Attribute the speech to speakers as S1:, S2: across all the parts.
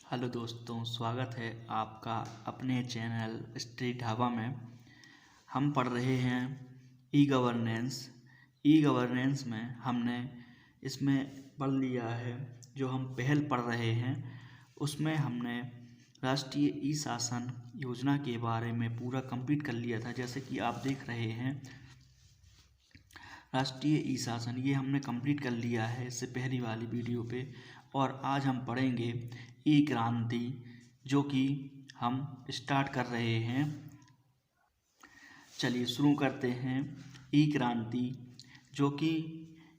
S1: Hello दोस्तों, स्वागत है आपका अपने चैनल स्ट्रीट ढाबा में। हम पढ़ रहे हैं ई गवर्नेंस में हमने इसमें पढ़ लिया है। जो हम पहल पढ़ रहे हैं उसमें हमने राष्ट्रीय ई शासन योजना के बारे में पूरा कंप्लीट कर लिया था। जैसे कि आप देख रहे हैं राष्ट्रीय ई शासन ये हमने कंप्लीट कर लिया है इससे पहली वाली वीडियो पे। और आज हम पढ़ेंगे ई क्रांति, जो कि हम स्टार्ट कर रहे हैं। चलिए शुरू करते हैं। ई क्रांति, जो कि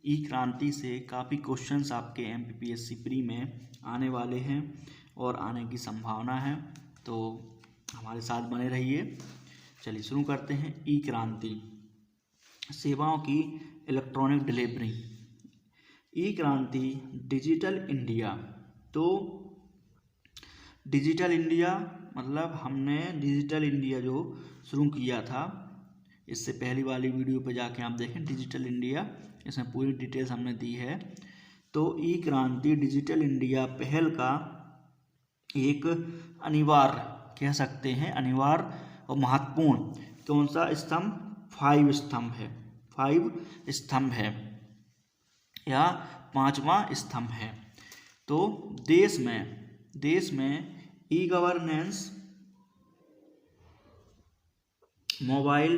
S1: ई क्रांति से काफ़ी क्वेश्चंस आपके एमपीपीएससी प्री में आने वाले हैं और आने की संभावना है, तो हमारे साथ बने रहिए। चलिए शुरू करते हैं। ई क्रांति, सेवाओं की electronic delivery. E Kranti, digital India. तो डिजिटल इंडिया मतलब हमने डिजिटल इंडिया जो शुरू किया था, इससे पहली वाली वीडियो पे जाके आप देखें डिजिटल इंडिया, इसमें पूरी डिटेल्स हमने दी है। तो ई क्रांति डिजिटल इंडिया पहल का एक अनिवार्य कह सकते हैं, अनिवार्य और महत्वपूर्ण कौन सा स्तंभ? 5 स्तंभ है या 5वां स्तंभ है। तो देश में ई गवर्नेंस, मोबाइल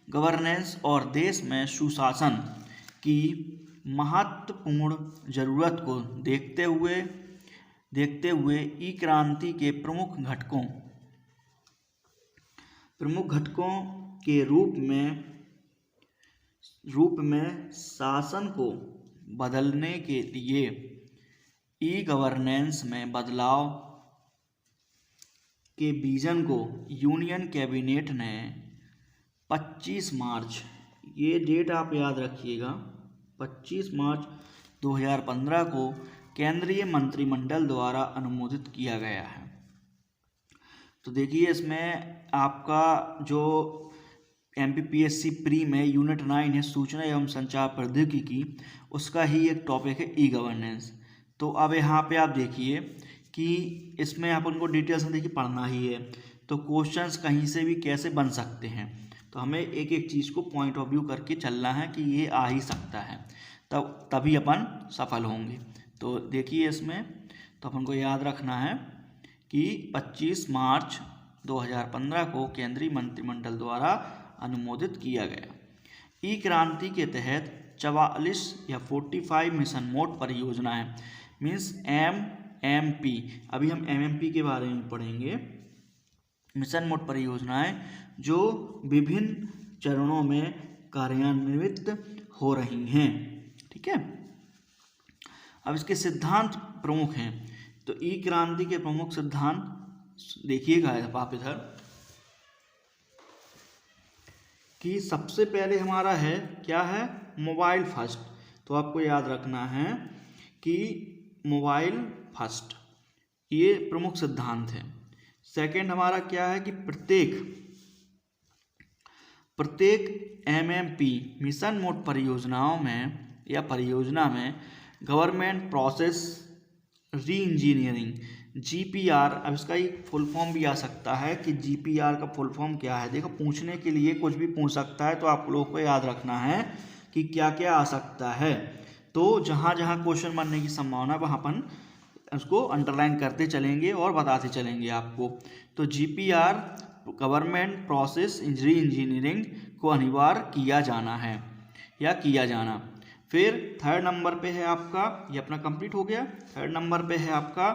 S1: गवर्नेंस और देश में सुशासन की महत्वपूर्ण जरूरत को देखते हुए ई क्रांति के प्रमुख घटकों के रूप में शासन को बदलने के लिए ई गवर्नेंस में बदलाव के विजन को यूनियन कैबिनेट ने 25 मार्च, ये डेट आप याद रखिएगा, 25 मार्च 2015 को केंद्रीय मंत्रिमंडल द्वारा अनुमोदित किया गया है। तो देखिए इसमें आपका जो एमपीपीएससी प्री में यूनिट 9 है, सूचना एवं संचार प्रौद्योगिकी, उसका ही एक टॉपिक है ई गवर्नेंस। तो अब यहाँ पे आप देखिए कि इसमें अपन को डिटेल्स में देखिए पढ़ना ही है, तो क्वेश्चंस कहीं से भी कैसे बन सकते हैं, तो हमें एक एक चीज़ को पॉइंट ऑफ व्यू करके चलना है कि ये आ ही सकता है, तभी अपन सफल होंगे। तो देखिए इसमें तो अपन को याद रखना है कि 25 मार्च 2015 को केंद्रीय मंत्रिमंडल द्वारा अनुमोदित किया गया। ई क्रांति के तहत 44 या 45 मिशन मोड परियोजनाएं, मीन्स MMP, अभी हम MMP के बारे में पढ़ेंगे, मिशन मोड परियोजनाएं जो विभिन्न चरणों में कार्यान्वित हो रही हैं। ठीक है, अब इसके सिद्धांत प्रमुख हैं। तो ई क्रांति के प्रमुख सिद्धांत देखिएगा आप इधर कि सबसे पहले हमारा है क्या है? Mobile first. तो आपको याद रखना है कि मोबाइल फर्स्ट ये प्रमुख सिद्धांत है। सेकंड हमारा क्या है कि प्रत्येक MMP मिशन मोड परियोजनाओं में या परियोजना में गवर्नमेंट प्रोसेस री इंजीनियरिंग, GPR, अब इसका एक फुल फॉर्म भी आ सकता है कि GPR का फुल फॉर्म क्या है। देखो पूछने के लिए कुछ भी पूछ सकता है, तो आप लोगों को याद रखना है कि क्या क्या आ सकता है। तो जहाँ जहाँ क्वेश्चन बनने की संभावना है वहाँ अपन उसको अंडरलाइन करते चलेंगे और बताते चलेंगे आपको। तो GPR गवर्नमेंट प्रोसेस री इंजीनियरिंग को अनिवार्य किया जाना है या किया जाना। फिर थर्ड नंबर पे है आपका, ये अपना कंप्लीट हो गया। थर्ड नंबर पे है आपका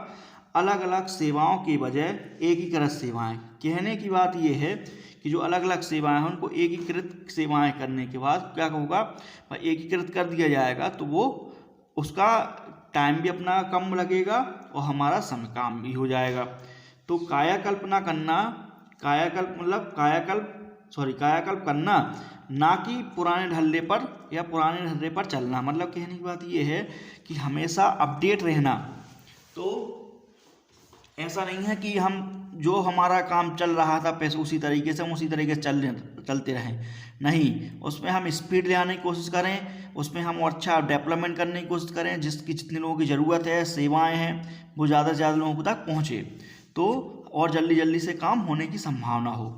S1: अलग अलग सेवाओं के बजाय एकीकृत सेवाएं। कहने की बात ये है कि जो अलग अलग सेवाएं हैं उनको एकीकृत सेवाएं करने के बाद क्या होगा, एकीकृत कर दिया जाएगा, तो वो उसका टाइम भी अपना कम लगेगा और हमारा समय काम भी हो जाएगा। तो कायाकल्प करना, ना कि पुराने ढल्ले पर चलना। मतलब कहने की बात ये है कि हमेशा अपडेट रहना। तो ऐसा नहीं है कि हम जो हमारा काम चल रहा था पैसे उसी तरीके से हम उसी तरीके से चलते रहें, नहीं, उसमें हम स्पीड ले आने की कोशिश करें, उसमें हम और अच्छा डेवलपमेंट करने की कोशिश करें, जितने लोगों की ज़रूरत है, सेवाएं हैं, वो ज़्यादा से ज़्यादा लोगों तक पहुँचे, तो और जल्दी जल्दी से काम होने की संभावना हो।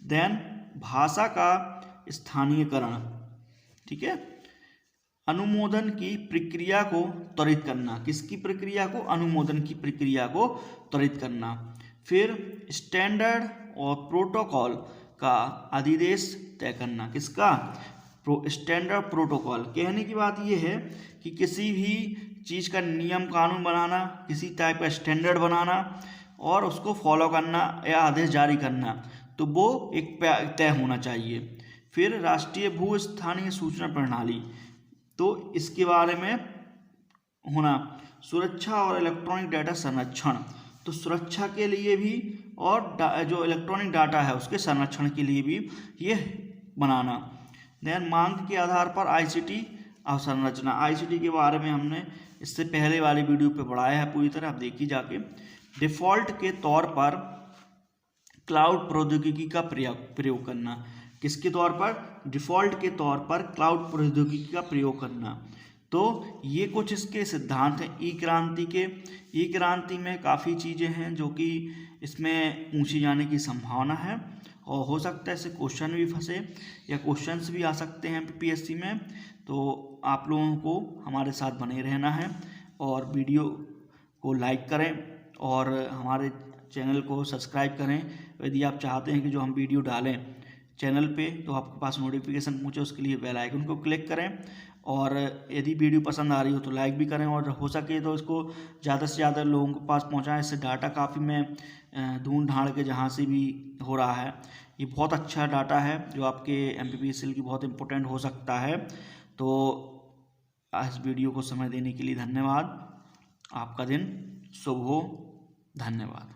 S1: देन भाषा का स्थानीयकरण, ठीक है, अनुमोदन की प्रक्रिया को त्वरित करना, किसकी प्रक्रिया को, अनुमोदन की प्रक्रिया को त्वरित करना। फिर स्टैंडर्ड और प्रोटोकॉल का अधिदेश तय करना, किसका, स्टैंडर्ड प्रोटोकॉल। कहने की बात यह है कि किसी भी चीज़ का नियम कानून बनाना, किसी टाइप का स्टैंडर्ड बनाना और उसको फॉलो करना या आदेश जारी करना, तो वो एक तय होना चाहिए। फिर राष्ट्रीय भू स्थानीय सूचना प्रणाली, तो इसके बारे में होना। सुरक्षा और इलेक्ट्रॉनिक डाटा संरक्षण, तो सुरक्षा के लिए भी और जो इलेक्ट्रॉनिक डाटा है उसके संरक्षण के लिए भी ये बनाना। देन मांग के आधार पर आईसीटी अवसंरचना, आईसीटी के बारे में हमने इससे पहले वाली वीडियो पे पढ़ाया है पूरी तरह, आप देखिए जाके। डिफ़ॉल्ट के तौर पर क्लाउड प्रौद्योगिकी का प्रयोग करना, किसके तौर पर, डिफ़ॉल्ट के तौर पर क्लाउड प्रौद्योगिकी का प्रयोग करना। तो ये कुछ इसके सिद्धांत हैं ई क्रांति के। ई क्रांति में काफ़ी चीज़ें हैं जो कि इसमें पूछी जाने की संभावना है और हो सकता है इससे क्वेश्चन भी फंसे या क्वेश्चंस भी आ सकते हैं पीपीएससी में। तो आप लोगों को हमारे साथ बने रहना है और वीडियो को लाइक करें और हमारे चैनल को सब्सक्राइब करें। यदि आप चाहते हैं कि जो हम वीडियो डालें चैनल पे तो आपके पास नोटिफिकेशन पहुंचे, उसके लिए बेल आइकन को क्लिक करें। और यदि वीडियो पसंद आ रही हो तो लाइक भी करें और हो सके तो इसको ज़्यादा से ज़्यादा लोगों के पास पहुंचाएं। इससे डाटा काफ़ी मैं ढूंढ ढांड के जहाँ से भी हो रहा है, ये बहुत अच्छा डाटा है जो आपके एमपीपीएससी की बहुत इंपॉर्टेंट हो सकता है। तो इस वीडियो को समय देने के लिए धन्यवाद। आपका दिन शुभ हो। धन्यवाद।